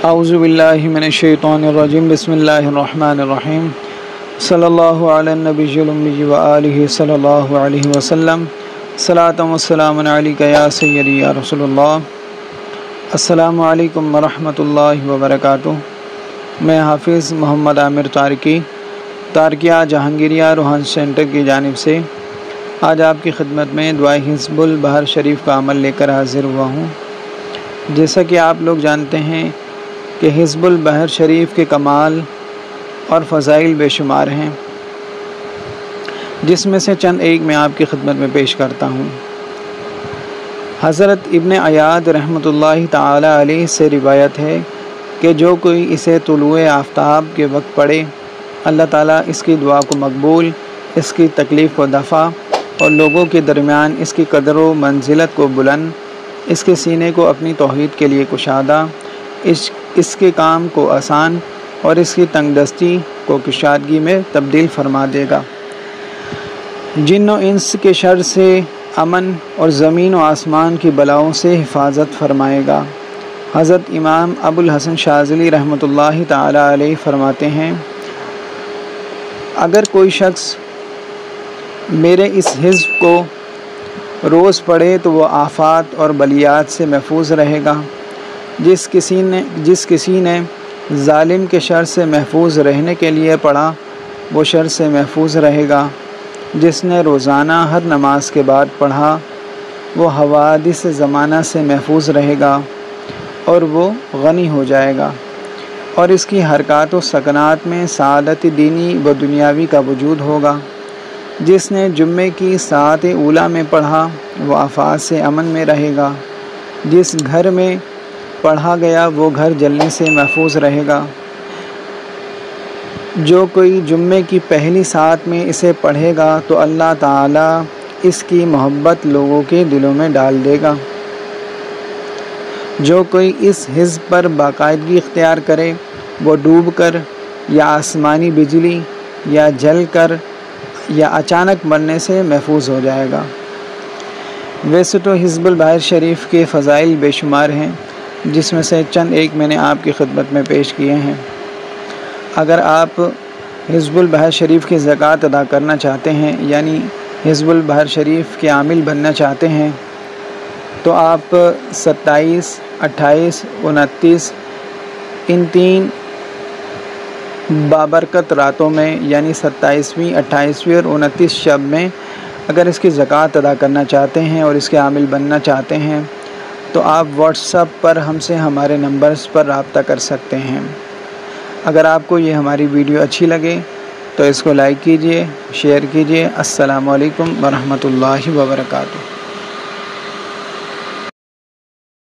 اعوذ باللہ من الشیطان الرجیم بسم اللہ الرحمن الرحیم صلی اللہ علی النبی الامی و آلہ صلی اللہ علیہ وسلم صلاۃ و سلام علیک یا سیدی یا رسول اللہ۔ السلام علیکم ورحمۃ اللہ وبرکاتہ۔ میں حافظ محمد عامر تارکیہ جہانگیریہ روحان سینٹر کی جانب سے آج آپ کی خدمت میں دعائے حزب البحر شریف کا عمل لے کر حاضر ہوا ہوں۔ جیسا کہ آپ لوگ جانتے ہیں کہ حزب البحر شریف کے کمال اور فضائل بے شمار ہیں، جس میں سے چند ایک میں آپ کی خدمت میں پیش کرتا ہوں۔ حضرت ابن عیاد رحمۃ اللہ تعالی علیہ سے روایت ہے کہ جو کوئی اسے طلوع آفتاب کے وقت پڑھے، اللہ تعالیٰ اس کی دعا کو مقبول، اس کی تکلیف کو دفع اور لوگوں کے درمیان اس کی قدر و منزلت کو بلند، اس کے سینے کو اپنی توحید کے لیے کشادہ، اس کے کام کو آسان اور اس کی تنگ دستی کو کشادگی میں تبدیل فرما دے گا۔ جن و انس کے شر سے امن اور زمین و آسمان کی بلاؤں سے حفاظت فرمائے گا۔ حضرت امام ابو الحسن شاذلی رحمۃ اللہ تعالی علیہ فرماتے ہیں، اگر کوئی شخص میرے اس حزب کو روز پڑھے تو وہ آفات اور بلیات سے محفوظ رہے گا۔ جس کسی نے ظالم کے شر سے محفوظ رہنے کے لیے پڑھا، وہ شر سے محفوظ رہے گا۔ جس نے روزانہ ہر نماز کے بعد پڑھا، وہ حوادث زمانہ سے محفوظ رہے گا اور وہ غنی ہو جائے گا، اور اس کی حرکات و سکنات میں سعادت دینی و دنیاوی کا وجود ہوگا۔ جس نے جمعے کی ساعت اولیٰ میں پڑھا، وہ آفات سے امن میں رہے گا۔ جس گھر میں پڑھا گیا وہ گھر جلنے سے محفوظ رہے گا۔ جو کوئی جمعے کی پہلی ساعت میں اسے پڑھے گا تو اللہ تعالیٰ اس کی محبت لوگوں کے دلوں میں ڈال دے گا۔ جو کوئی اس حزب پر باقاعدگی اختیار کرے، وہ ڈوب کر یا آسمانی بجلی یا جل کر یا اچانک مرنے سے محفوظ ہو جائے گا۔ ویسے تو حزب البحر شریف کے فضائل بے شمار ہیں، جس میں سے چند ایک میں نے آپ کی خدمت میں پیش کیے ہیں۔ اگر آپ حزب البحر شریف کی زکوٰۃ ادا کرنا چاہتے ہیں، یعنی حزب البحر شریف کے عامل بننا چاہتے ہیں، تو آپ 27، 28، 29 ان 3 بابرکت راتوں میں، یعنی 27ویں، 28ویں اور 29 شب میں اگر اس کی زکوٰۃ ادا کرنا چاہتے ہیں اور اس کے عامل بننا چاہتے ہیں تو آپ واٹس ایپ پر ہم سے ہمارے نمبرز پر رابطہ کر سکتے ہیں۔ اگر آپ کو یہ ہماری ویڈیو اچھی لگے تو اس کو لائک کیجئے، شیئر کیجئے۔ السلام علیکم ورحمۃ اللہ وبرکاتہ۔